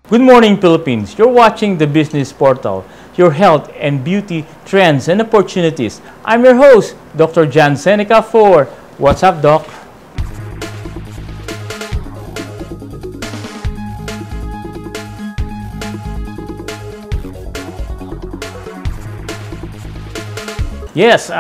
Good morning, Philippines. You're watching the Business Portal, your health and beauty trends and opportunities. I'm your host, Dr. Cenica for What's Up, Doc? Yes,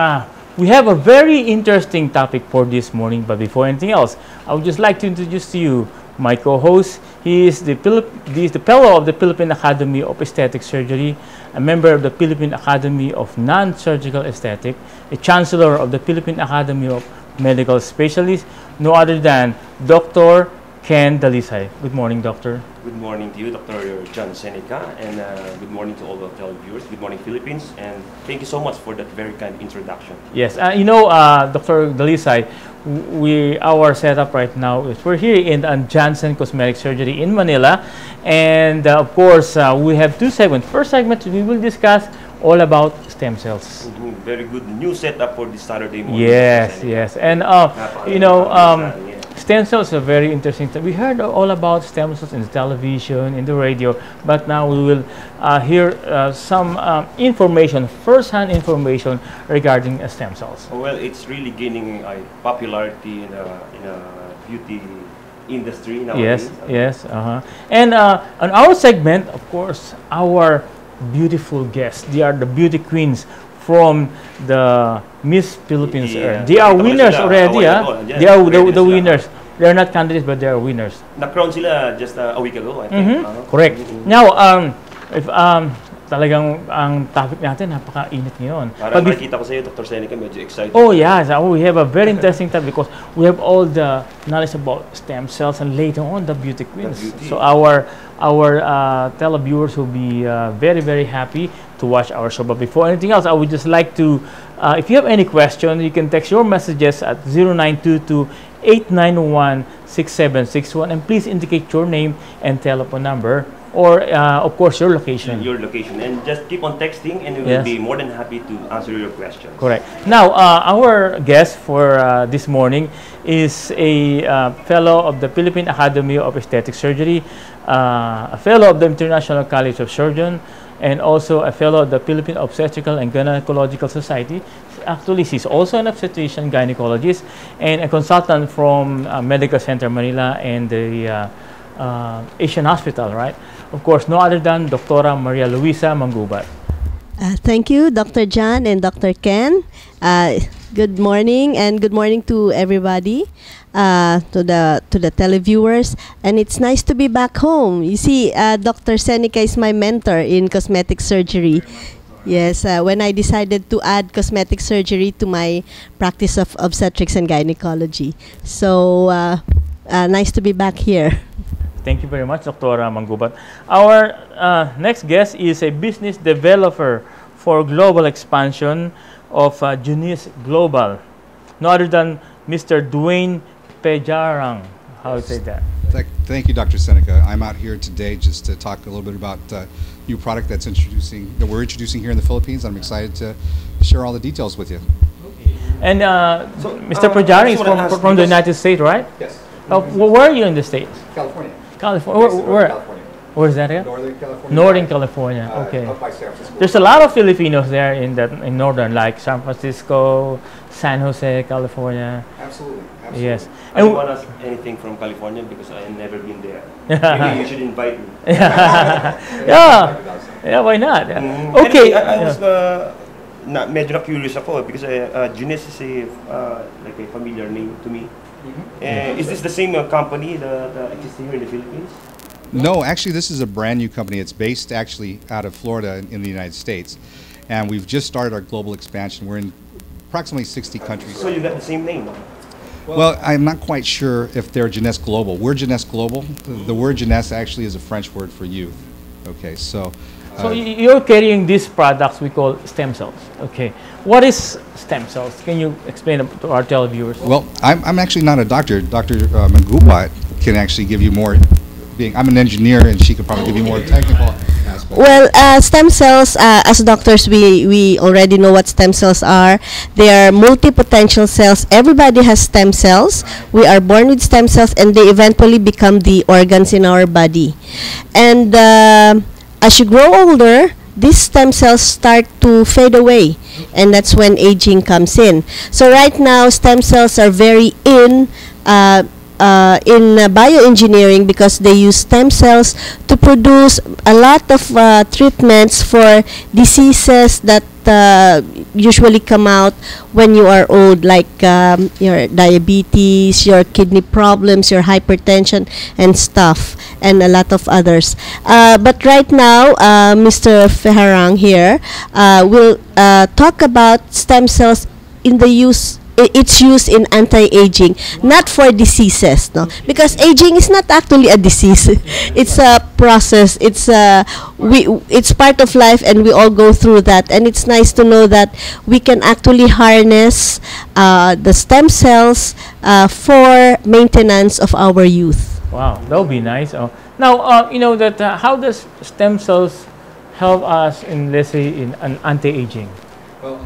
we have a very interesting topic for this morning, but before anything else, I would just like to introduce to you my co-host. He is the fellow of the Philippine Academy of Aesthetic Surgery, a member of the Philippine Academy of Non-Surgical Aesthetic, a chancellor of the Philippine Academy of Medical Specialists, no other than Dr. Ken DALISAY. Good morning, doctor. Good morning to you, Dr. John Cenica, and good morning to all of our viewers. Good morning, Philippines, and thank you so much for that very kind introduction. Yes, Dr. DALISAY, our setup right now is we're here in Janssen Cosmetic Surgery in Manila, and of course we have two segments. First segment, we will discuss all about stem cells. Very good new setup for this Saturday morning. Yes, yes, and stem cells are very interesting. We heard all about stem cells in the television, in the radio, but now we will hear some information, first-hand information regarding stem cells. Well, it's really gaining popularity in the beauty industry nowadays. Yes, yes. And on our segment, of course, our beautiful guests. They are the beauty queens from the Miss Philippines. They are winners already. They are the winners. They are not candidates, but they are winners. Na-crown sila just a week ago, I think. Correct. Now, if talagang ang topic natin napaka-init ngayon. Parang nakikita ko sa iyo, Dr. Cenica, medyo excited. Oh yes, we have a very interesting topic because we have all the knowledge about stem cells and later on the beauty queens. So our televiewers will be very, very happy to watch our show. But before anything else, I would just like to, if you have any question, you can text your messages at 0922-891-6761 and please indicate your name and telephone number, or of course your location. Your location, and just keep on texting and we will be more than happy to answer your questions. Correct. Now, our guest for this morning is a fellow of the Philippine Academy of Aesthetic Surgery, a fellow of the International College of Surgeons, and also a fellow of the Philippine Obstetrical and Gynecological Society. Actually, she's also an obstetrician gynecologist and a consultant from Medical Center Manila and the Asian Hospital, right? Of course, no other than Dr. Maria Luisa MANGGUBAT. Thank you, Dr. John and Dr. Ken. Good morning, and good morning to everybody, to the televiewers. And it's nice to be back home. You see, Dr. Cenica is my mentor in cosmetic surgery. Yes, when I decided to add cosmetic surgery to my practice of obstetrics and gynecology. So, nice to be back here. Thank you very much, Dr. MANGGUBAT. Our next guest is a business developer for global expansion of Junis Global, no other than Mr. DWAYNE PEJARANG. How to say that? Thank you, Dr. Cenica. I'm out here today just to talk a little bit about new product that we're introducing here in the Philippines. I'm excited to share all the details with you. And Mr. PEJARANG is from the United States, right? Yes. Where are you in the States? California. California. Where? California. Where is that again? Northern California. Northern California. Okay. Up by San Francisco. There's a lot of Filipinos there in northern, like San Francisco, San Jose, California. Absolutely. Yes. I don't want to ask anything from California because I have never been there. Maybe you should invite me. Yeah, why not? Okay. Anyway, I was medyo curious ako because Junis is like a familiar name to me. Is this the same company that exists here in the Philippines? No, actually, this is a brand new company. It's based actually out of Florida in the United States, and we've just started our global expansion. We're in approximately 60 countries. So you got the same name? Well, I'm not quite sure if they're Jeunesse Global. We're Jeunesse Global. The word Jeunesse actually is a French word for youth. Okay, so. So you're carrying these products we call stem cells. Okay, what is stem cells? Can you explain to our televiewers? Well, I'm actually not a doctor. Dr. MANGGUBAT can actually give you more. I'm an engineer, and she could probably give you more technical aspect? Well, stem cells, as doctors, we already know what stem cells are. They are multi-potential cells. Everybody has stem cells. We are born with stem cells, and they eventually become the organs in our body. And as you grow older, these stem cells start to fade away, and that's when aging comes in. So right now, stem cells are very in bioengineering, because they use stem cells to produce a lot of treatments for diseases that usually come out when you are old, like your diabetes, your kidney problems, your hypertension and stuff, and a lot of others. But right now, Mr. Pejarang here will talk about stem cells in the use. It's used in anti-aging, not for diseases, no, because aging is not actually a disease. It's a process. It's part of life, and we all go through that. And it's nice to know that we can actually harness the stem cells for maintenance of our youth. Wow, that would be nice. Now, you know that how does stem cells help us in, let's say, in an anti-aging? Well,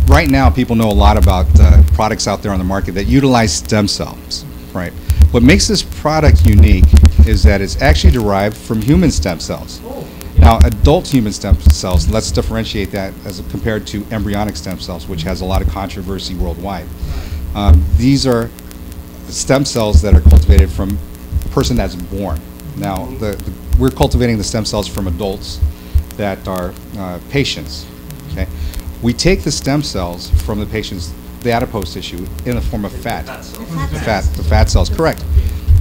right now, people know a lot about products out there on the market that utilize stem cells, right? What makes this product unique is that it's actually derived from human stem cells. Now, adult human stem cells, let's differentiate that as compared to embryonic stem cells, which has a lot of controversy worldwide. These are stem cells that are cultivated from a person that's born. Now, we're cultivating the stem cells from adults that are patients, okay? We take the stem cells from the patient's, the adipose tissue, in the form of fat. The fat cells, correct.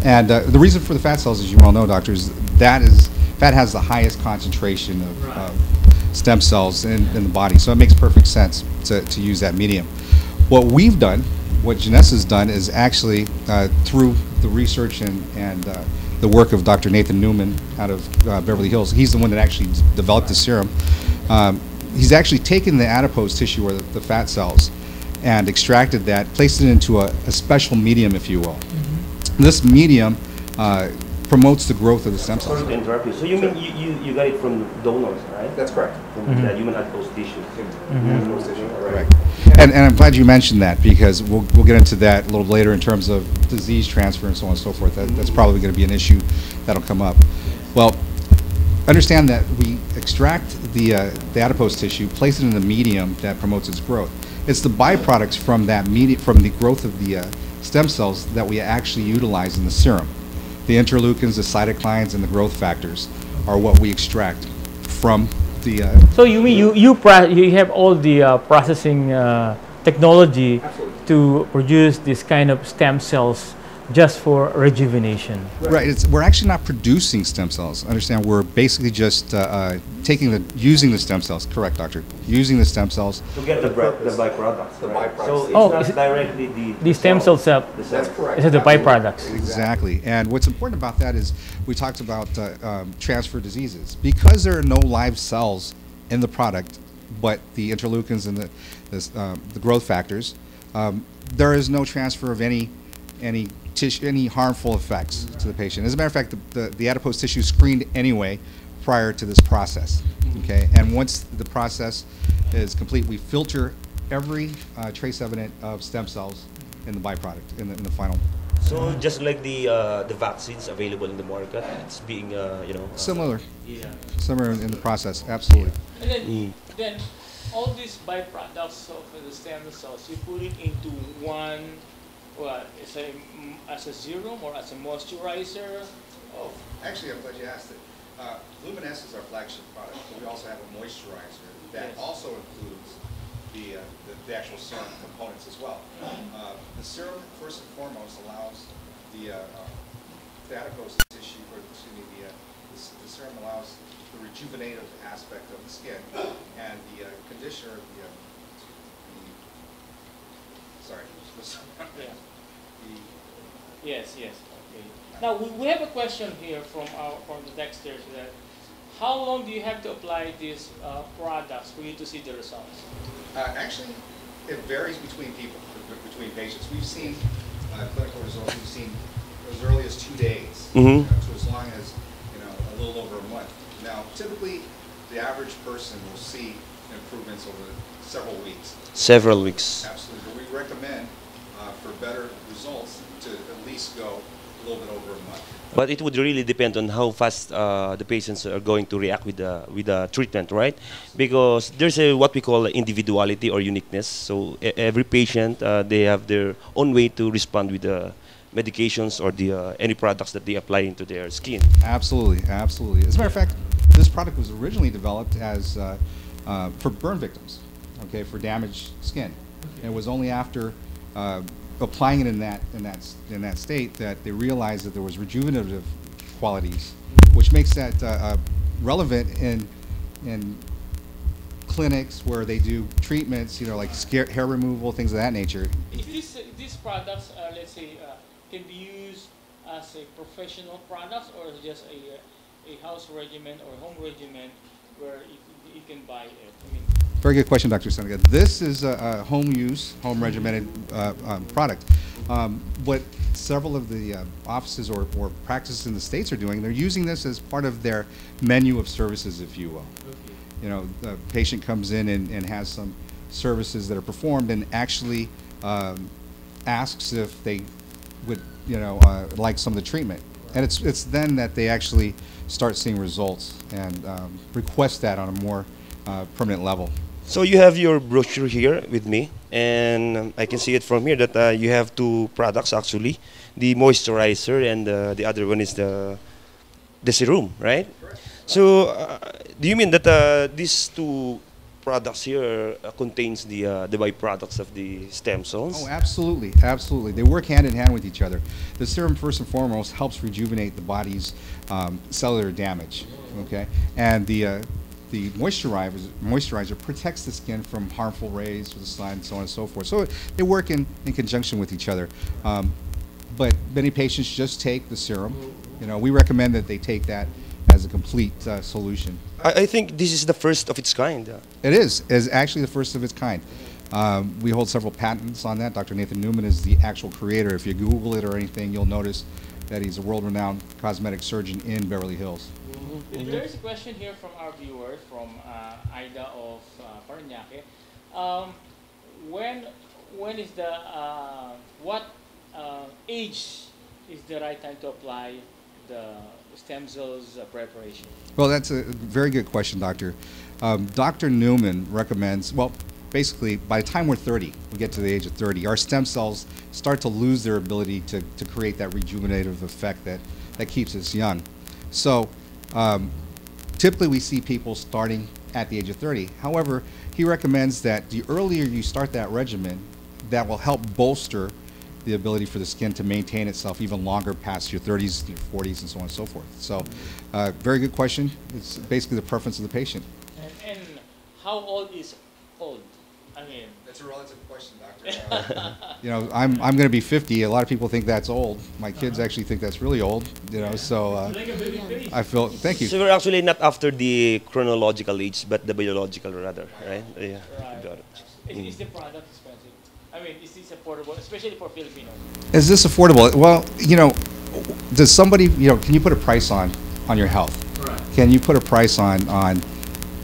And the reason for the fat cells, as you well know, doctors, fat has the highest concentration of stem cells in the body, so it makes perfect sense to use that medium. What we've done, what Janessa's done, is actually through the research and the work of Dr. Nathan Newman out of Beverly Hills. He's the one that actually developed the serum. He's actually taken the adipose tissue, or the fat cells, and extracted that, placed it into a special medium, if you will. This medium promotes the growth of the stem cells. Sorry to interrupt you. So you mean you got it from donors, right? That's correct. From the human adipose tissue. Correct. And I'm glad you mentioned that, because we'll get into that a little later in terms of disease transfer and so on and so forth. That's probably going to be an issue that'll come up. Well, understand that we extract the adipose tissue, place it in the medium that promotes its growth. It's the byproducts from that from the growth of the stem cells that we actually utilize in the serum. The interleukins, the cytokines, and the growth factors are what we extract from the. So you mean you have all the processing technology to produce this kind of stem cells just for rejuvenation? Right. We're actually not producing stem cells. Understand? We're basically just using the stem cells. Correct, doctor. Using the stem cells To get the byproducts. Right? So it's Oh, not is it directly The stem cell cell. That's correct. Is it the byproducts? Exactly. And what's important about that is we talked about transfer diseases. Because there are no live cells in the product, but the interleukins and the growth factors, there is no transfer of any harmful effects to the patient. As a matter of fact, the adipose tissue is screened anyway prior to this process. Okay, and once the process is complete, we filter every trace evident of stem cells in the byproduct, in the final. So just like the vaccines available in the market, it's being Similar. Yeah. Similar in the process, absolutely. And then all these byproducts of the stem cells, you put it into one. Well, as a serum or as a moisturizer? Oh, actually, I'm glad you asked it. Luminesce is our flagship product, but we also have a moisturizer that also includes the actual serum components as well. The serum, first and foremost, allows the adipose tissue, or excuse me, the serum allows the rejuvenative aspect of the skin, and the conditioner, sorry. Yeah. Yes. Okay. Now we have a question here from the texters that how long do you have to apply these products for you to see the results? Actually, it varies between people, between patients. We've seen clinical results. We've seen as early as 2 days to as long as a little over a month. Now, typically, the average person will see improvements over several weeks. Several weeks. Absolutely, but we recommend for better results to at least go a little bit over a month. But it would really depend on how fast the patients are going to react with the treatment, right? Because there's a what we call individuality or uniqueness. So every patient they have their own way to respond with the medications or the any products that they apply into their skin. Absolutely, absolutely. As a matter of fact, this product was originally developed as for burn victims, okay, for damaged skin. And it was only after applying it in that state that they realized that there was rejuvenative qualities, which makes that relevant in clinics where they do treatments, you know, like hair removal, things of that nature. Is these products, let's say, can be used as a professional products or just a house regimen or home regimen where you can buy it? I mean, very good question, Dr. Cenica. This is a home use, home regimented product. What several of the offices or practices in the States are doing, they're using this as part of their menu of services, if you will. okay. You know, the patient comes in and has some services that are performed and actually asks if they would, you know, like some of the treatment. And it's then that they actually start seeing results and request that on a more permanent level. So you have your brochure here with me, and I can see it from here that you have two products actually, the moisturizer and the other one is the serum, right? So do you mean that these two products here contains the byproducts of the stem cells? Oh, absolutely, absolutely. They work hand in hand with each other. The serum, first and foremost, helps rejuvenate the body's cellular damage, okay? And the moisturizer protects the skin from harmful rays from the sun, so on and so forth. So they work in conjunction with each other. But many patients just take the serum. You know, we recommend that they take that as a complete solution. I think this is the first of its kind. It is actually the first of its kind. We hold several patents on that. Dr. Nathan Newman is the actual creator. If you Google it or anything, you'll notice that he's a world-renowned cosmetic surgeon in Beverly Hills. There is a question here from our viewer, from Aida of Parañaque. When is the what age is the right time to apply the stem cells preparation? Well, that's a very good question, Doctor. Dr. Newman recommends, well, basically, by the time we're 30, we get to the age of 30, our stem cells start to lose their ability to create that rejuvenative effect that keeps us young. So typically we see people starting at the age of 30. However, he recommends that the earlier you start that regimen, that will help bolster the ability for the skin to maintain itself even longer past your 30s, your 40s, and so on and so forth. So very good question. It's basically the preference of the patient. And how old is old? I mean, that's a relative question, Doctor. You know, I'm going to be 50. A lot of people think that's old. My kids actually think that's really old. You know, so I feel. Thank you. So we're actually not after the chronological age, but the biological rather, right? Yeah. right. Got it. Is the product expensive? I mean, is this affordable, especially for Filipinos? Is this affordable? Well, you know, does somebody, you know, can you put a price on your health? Right. Can you put a price on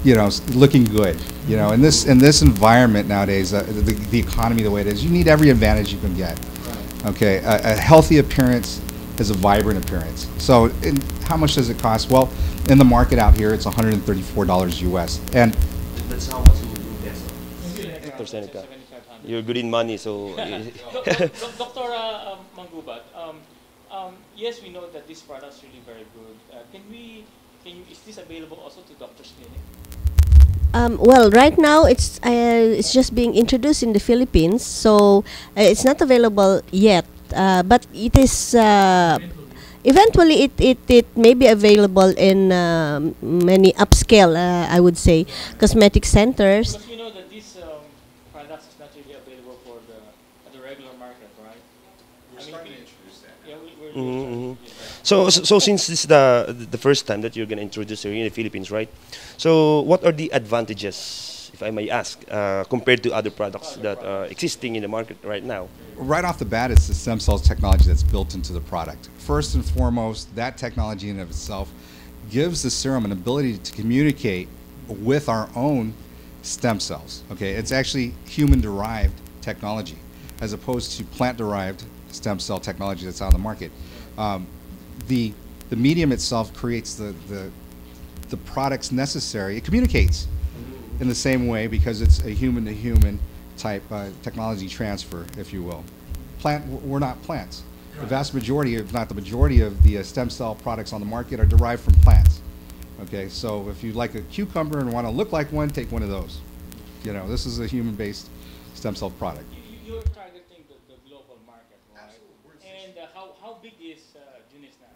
you know, looking good? You know, in this environment nowadays, the economy the way it is, you need every advantage you can get. Right. Okay, a healthy appearance is a vibrant appearance. So, how much does it cost? Well, in the market out here, it's $134 US, and That's how much you invest. Dr. Cenica, you're good in money, so. Dr. Manggubat, yes, we know that this product is really very good. Is this available also to doctor's clinic? Well, right now it's just being introduced in the Philippines, so it's not available yet. But it is eventually it may be available in many upscale, I would say, cosmetic centers. Because we know that this product is not really available for the regular market, right? we're starting to introduce that. Yeah, we're Mhm, mhm. So since this is the first time that you're going to introduce here in the Philippines, right? So what are the advantages, if I may ask, compared to other products that are existing in the market right now? Right off the bat, it's the stem cells technology that's built into the product. First and foremost, that technology in and of itself gives the serum an ability to communicate with our own stem cells. Okay, it's actually human-derived technology, as opposed to plant-derived stem cell technology that's on the market. The medium itself creates the products necessary. It communicates in the same way because it's a human-to-human type technology transfer, if you will. We're not plants. The vast majority, if not the majority, of the stem cell products on the market are derived from plants. Okay, so if you like a cucumber and want to look like one, take one of those. You know, this is a human-based stem cell product. You're targeting the global market, right? Absolutely. And how big is Junis now?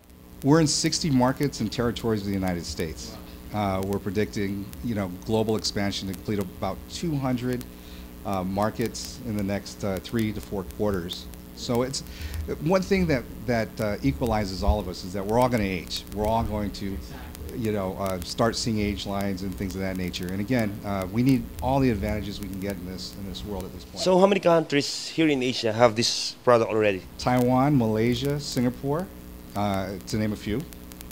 We're in 60 markets and territories of the United States. We're predicting, you know, global expansion to complete about 200 markets in the next 3 to 4 quarters. So it's one thing that equalizes all of us is that we're all going to age. We're all going to, you know, start seeing age lines and things of that nature. And again, we need all the advantages we can get in this world at this point. So how many countries here in Asia have this product already? Taiwan, Malaysia, Singapore, to name a few.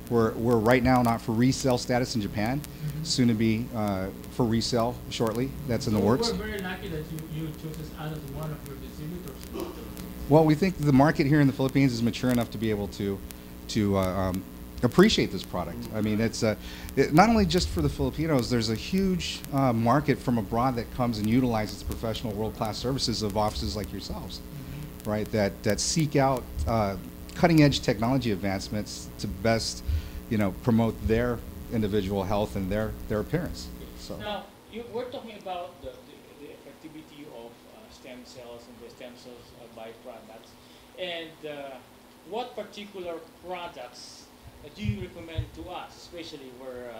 We're right now not for resale status in Japan, soon to be for resale shortly. That's in the works. We're very lucky that you chose us as one of your distributors. Well, we think the market here in the Philippines is mature enough to be able to appreciate this product. I mean, it's not only just for the Filipinos. There's a huge market from abroad that comes and utilizes professional world-class services of offices like yourselves, right? That seek out cutting-edge technology advancements to best, you know, promote their individual health and their appearance. So now we're talking about the effectivity of stem cells and the stem cells byproducts, and what particular products do you recommend to us, especially we're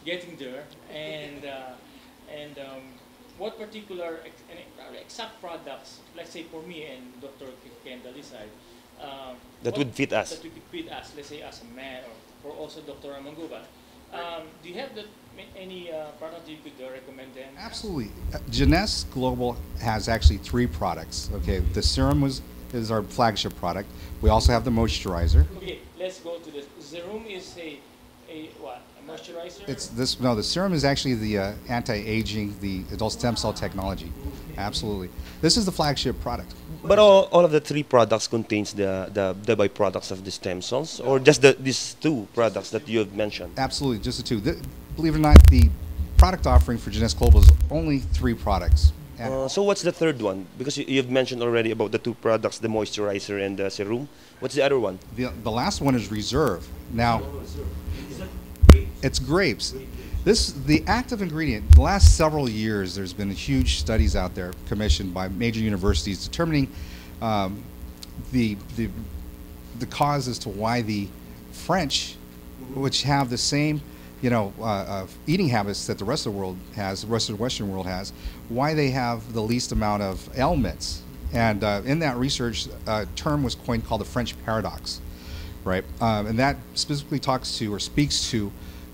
getting there, and what particular exact products, let's say for me and Dr. Ken DALISAY, that would fit us. That would fit us, let's say as a man, or for also Dr. MANGGUBAT. Do you have any product you could recommend them? Absolutely. Jeunesse Global has actually 3 products. Okay, the serum is our flagship product. We also have the moisturizer. Okay, let's go to this. Serum is a what? A moisturizer? It's this. No, the serum is actually the anti-aging, the adult stem cell technology. Absolutely. This is the flagship product. But all of the 3 products contains the byproducts of the stem cells, or just these 2 products that you have mentioned? Absolutely, just the 2. Believe it or not, the product offering for Jeunesse Global is only 3 products. So what's the third one? Because you've mentioned already about the 2 products, the moisturizer and the serum. What's the other one? The last one is Reserve. Now, it's grapes. The active ingredient, the last several years, there's been huge studies out there commissioned by major universities determining the cause as to why the French, which have the same, you know, eating habits that the rest of the world has, the rest of the Western world has, why they have the least amount of ailments. And in that research, a term was coined called the French paradox, right? And that specifically talks to or speaks to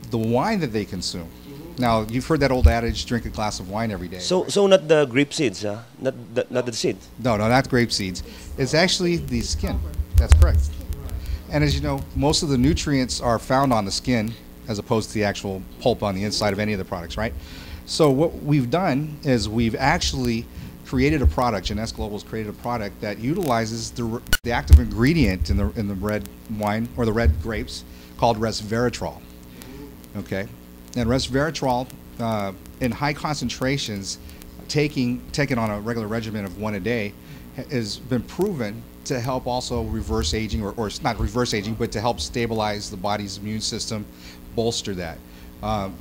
the wine that they consume. Now, you've heard that old adage, drink a glass of wine every day. So, right? So not the grape seeds, huh? Not the seeds? No, not grape seeds. It's actually the skin. That's correct. And as you know, most of the nutrients are found on the skin as opposed to the actual pulp on the inside of any of the products, right? So what we've done is we've actually created a product, Jeunesse Global has created a product that utilizes the active ingredient in the red wine or the red grapes called resveratrol. Okay, and resveratrol in high concentrations, taken on a regular regimen of 1 a day, has been proven to help also reverse aging, or not reverse aging, but to help stabilize the body's immune system, bolster that.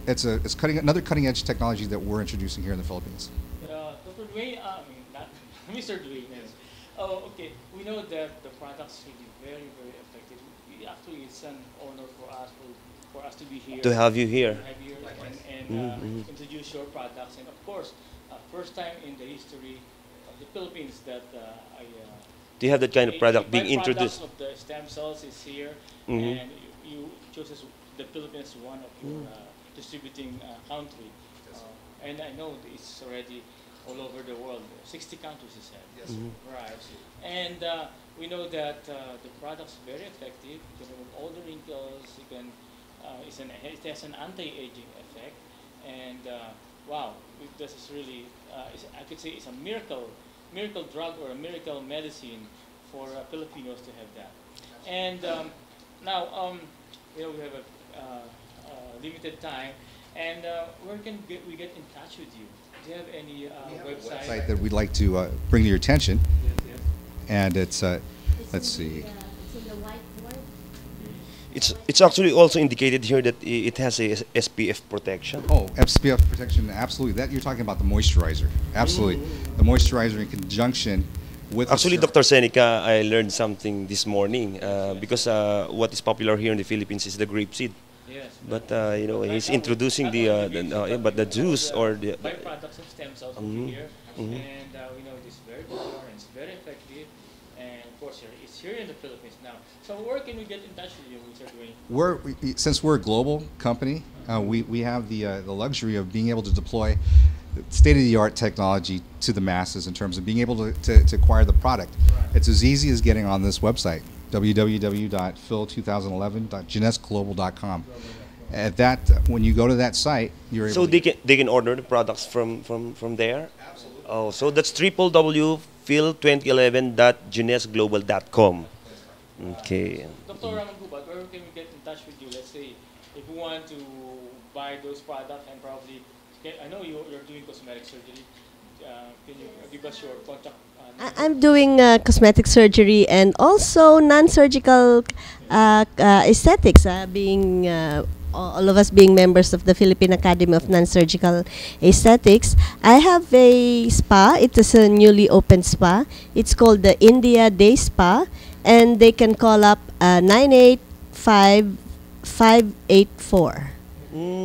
It's another cutting edge technology that we're introducing here in the Philippines. Dr. DWAYNE, I mean, not Mr. DWAYNE. Yes. Oh, okay. We know that the products will be very, very effective. Actually, it's an honor for us to be here. To have you here. To have you and introduce your products. And of course, first time in the history of the Philippines that do you have that kind of product being introduced? Of the stem cells is here, and you chose the Philippines as one of your distributing country. And I know it's already all over the world, 60 countries, you said. Yes. Right. And we know that the product's very effective. You can remove all the wrinkles. You can it has an anti-aging effect, and wow, this is really I could say it's a miracle drug or a miracle medicine for Filipinos to have that. And now we have a limited time, and where can we get in touch with you? Do you have any website? Website that we'd like to bring to your attention, Yes. and it's let's see. It's in the whiteboard. It's actually also indicated here that it has a SPF protection. Oh, SPF protection, absolutely. That you're talking about the moisturizer, absolutely. The moisturizer in conjunction with. Actually, Dr. Cenica, I learned something this morning because what is popular here in the Philippines is the grapeseed. Yes. But he's introducing the juice or the byproducts of stem cells over here, and we know it is very popular and it's very effective, and of course it's here in the Philippines now. So where can we get in touch with you, Mr. Dwayne? Since we're a global company, we have the luxury of being able to deploy state-of-the-art technology to the masses in terms of being able to acquire the product. Right. It's as easy as getting on this website, www.phil2011.genesglobal.com. At that, when you go to that site, you're able. So they can order the products from there. Absolutely. Oh, so that's www.phil2011.genesglobal.com. Okay. Dr. Manggubat, where can we get in touch with you? Let's say if we want to buy those products and probably, I know you're doing cosmetic surgery. Can you give us your contact? I'm doing cosmetic surgery and also non-surgical aesthetics, being all of us being members of the Philippine Academy of Non-Surgical Aesthetics. I have a spa. It is a newly opened spa. It's called the India Day Spa, and they can call up 985-584.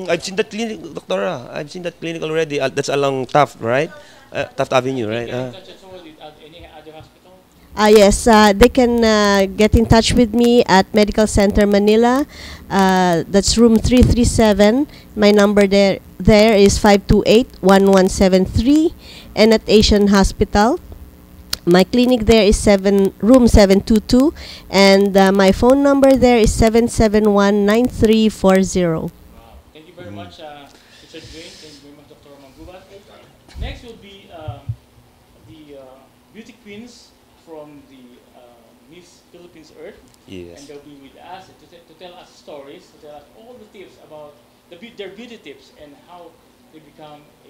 I've seen that clinic, Doctora. I've seen that clinic already. That's along Taft, right? Taft Avenue, right? Can you touch at all with any other hospital? Yes, they can get in touch with me at Medical Center Manila. That's room 337. My number there is 528-1173. And at Asian Hospital, my clinic there is room 722. And my phone number there is 771-9340. Wow. Thank you very much, Mr. Dwayne. Thank you very much, Dr. Manggubat. Next will be the beauty queens from the Miss Philippines Earth. Yes. And they'll be with us to tell us stories, to tell us all the tips about their beauty tips and how they become a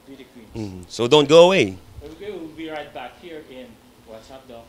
beauty queen. So don't go away. We'll be right back here in What's Up, Doc?